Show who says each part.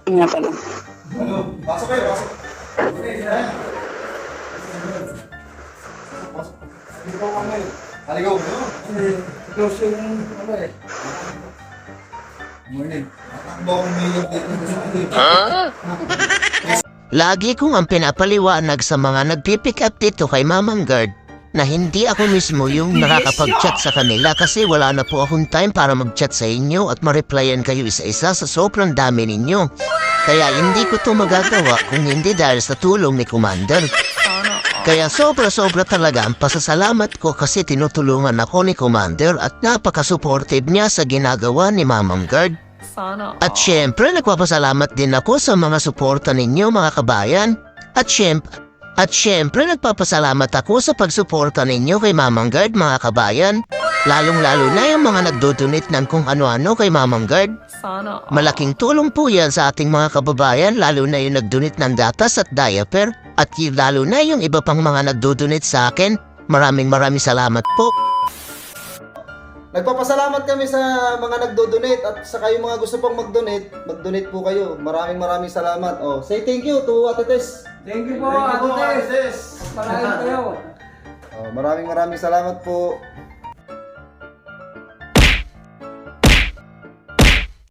Speaker 1: Nga pala.
Speaker 2: Ano? Pasok kayo, pasok. Pasok. Hindi ko kami. Haligaw mo.
Speaker 3: Close yung ano eh.
Speaker 2: Morning. Tatakbo akong mayor dito sa atin.
Speaker 4: Lagi kong ang pinapaliwanag sa mga nagpipick up dito kay Mamang Guard na hindi ako mismo yung nakakapag-chat sa kanila kasi wala na po akong time para mag-chat sa inyo at ma-replyan kayo isa-isa sa sobrang dami ninyo. Kaya hindi ko to magagawa kung hindi dahil sa tulong ni Commander. Kaya sobra-sobra talaga ang pasasalamat ko kasi tinutulungan ako ni Commander at napaka-supportive niya sa ginagawa ni Mamang Guard. At syempre, nagpapasalamat din ako sa mga suporta ninyo mga kabayan. At syempre, nagpapasalamat ako sa pagsuporta ninyo kay Mamang Guard mga kabayan. Lalong-lalo na yung mga nagdodonate ng kung ano-ano kay Mamang Guard. Malaking tulong po yan sa ating mga kababayan, lalo na yung nagdonate ng gatas at diaper. At lalo na yung iba pang mga nagdodonate sa akin. Maraming salamat po.
Speaker 2: Nagpapasalamat kami sa mga nagdo-donate at sa kayo mga gusto pang mag-donate po kayo. Maraming salamat. Oh, say thank you to Ate Tess.
Speaker 3: Thank you po, Ate Tess. Pagpalain kayo.
Speaker 2: Oh, maraming salamat po.